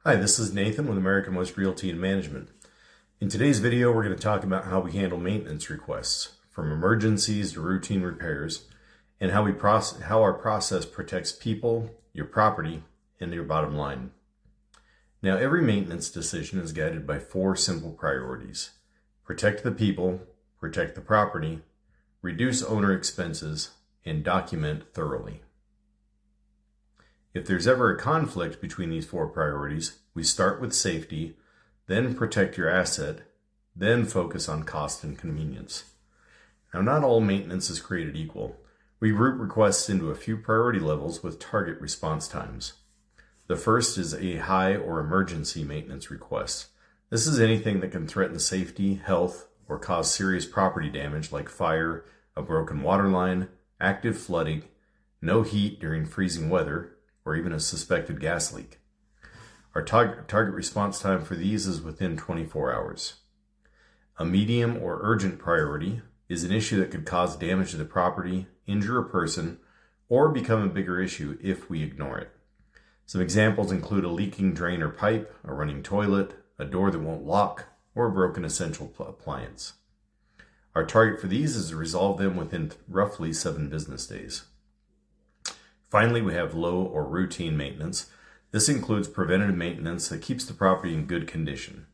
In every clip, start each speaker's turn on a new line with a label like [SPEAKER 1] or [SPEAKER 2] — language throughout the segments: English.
[SPEAKER 1] Hi, this is Nathan with American West Realty and Management. In today's video, we're going to talk about how we handle maintenance requests, from emergencies to routine repairs, and how our process protects people, your property, and your bottom line. Now, every maintenance decision is guided by four simple priorities: protect the people, protect the property, reduce owner expenses, and document thoroughly. If there's ever a conflict between these four priorities, we start with safety, then protect your asset, then focus on cost and convenience. Now, not all maintenance is created equal. We group requests into a few priority levels with target response times. The first is a high or emergency maintenance request. This is anything that can threaten safety, health, or cause serious property damage like fire, a broken water line, active flooding, no heat during freezing weather, or even a suspected gas leak. Our target response time for these is within 24 hours. A medium or urgent priority is an issue that could cause damage to the property, injure a person, or become a bigger issue if we ignore it. Some examples include a leaking drain or pipe, a running toilet, a door that won't lock, or a broken essential appliance. Our target for these is to resolve them within roughly 7 business days. Finally, we have low or routine maintenance. This includes preventative maintenance that keeps the property in good condition.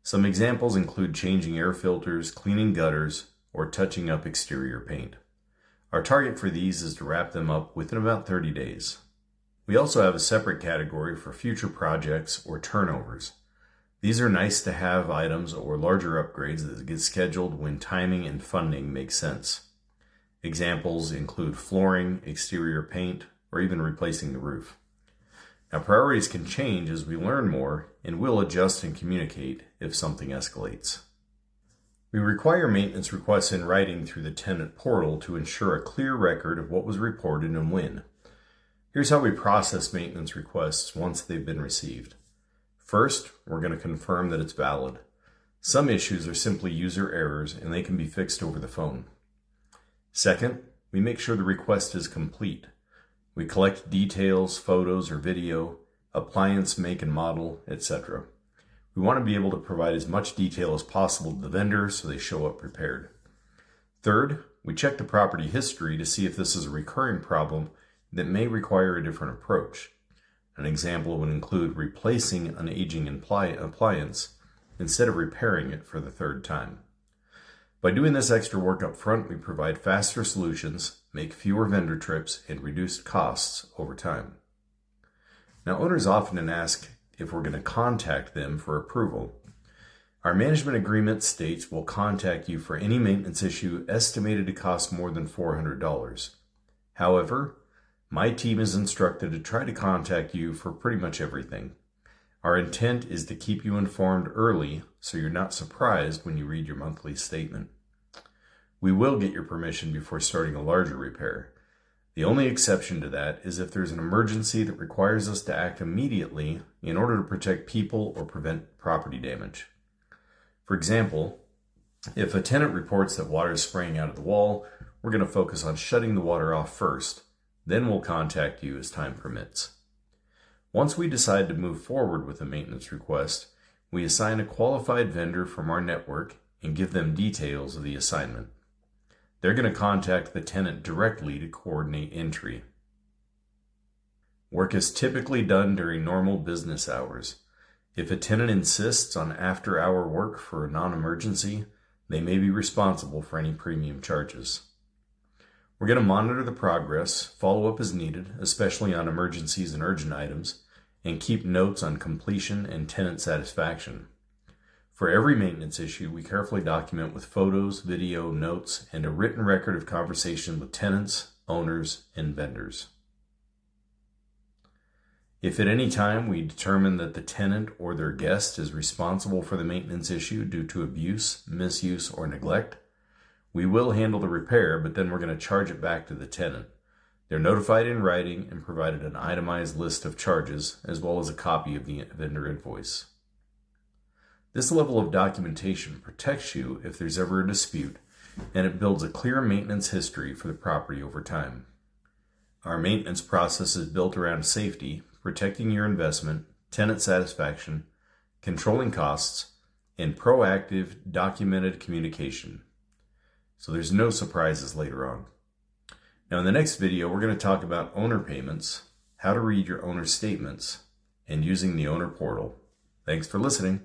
[SPEAKER 1] Some examples include changing air filters, cleaning gutters, or touching up exterior paint. Our target for these is to wrap them up within about 30 days. We also have a separate category for future projects or turnovers. These are nice to have items or larger upgrades that get scheduled when timing and funding make sense. Examples include flooring, exterior paint, or even replacing the roof. Now, priorities can change as we learn more, and we'll adjust and communicate if something escalates. We require maintenance requests in writing through the tenant portal to ensure a clear record of what was reported and when. Here's how we process maintenance requests once they've been received. First, we're going to confirm that it's valid. Some issues are simply user errors, and they can be fixed over the phone. Second, we make sure the request is complete. We collect details, photos or video, appliance make and model, etc. We want to be able to provide as much detail as possible to the vendor so they show up prepared. Third, we check the property history to see if this is a recurring problem that may require a different approach. An example would include replacing an aging appliance instead of repairing it for the third time. By doing this extra work up front, we provide faster solutions, make fewer vendor trips, and reduce costs over time. Now, owners often ask if we're going to contact them for approval. Our management agreement states we'll contact you for any maintenance issue estimated to cost more than $400. However, my team is instructed to try to contact you for pretty much everything. Our intent is to keep you informed early so you're not surprised when you read your monthly statement. We will get your permission before starting a larger repair. The only exception to that is if there's an emergency that requires us to act immediately in order to protect people or prevent property damage. For example, if a tenant reports that water is spraying out of the wall, we're going to focus on shutting the water off first, then we'll contact you as time permits. Once we decide to move forward with a maintenance request, we assign a qualified vendor from our network and give them details of the assignment. They're going to contact the tenant directly to coordinate entry. Work is typically done during normal business hours. If a tenant insists on after-hour work for a non-emergency, they may be responsible for any premium charges. We're going to monitor the progress, follow up as needed, especially on emergencies and urgent items, and keep notes on completion and tenant satisfaction. For every maintenance issue, we carefully document with photos, video, notes, and a written record of conversation with tenants, owners, and vendors. If at any time we determine that the tenant or their guest is responsible for the maintenance issue due to abuse, misuse, or neglect, we will handle the repair, but then we're going to charge it back to the tenant. They're notified in writing and provided an itemized list of charges, as well as a copy of the vendor invoice. This level of documentation protects you if there's ever a dispute, and it builds a clear maintenance history for the property over time. Our maintenance process is built around safety, protecting your investment, tenant satisfaction, controlling costs, and proactive documented communication. So there's no surprises later on. Now in the next video, we're going to talk about owner payments, how to read your owner statements, and using the owner portal. Thanks for listening.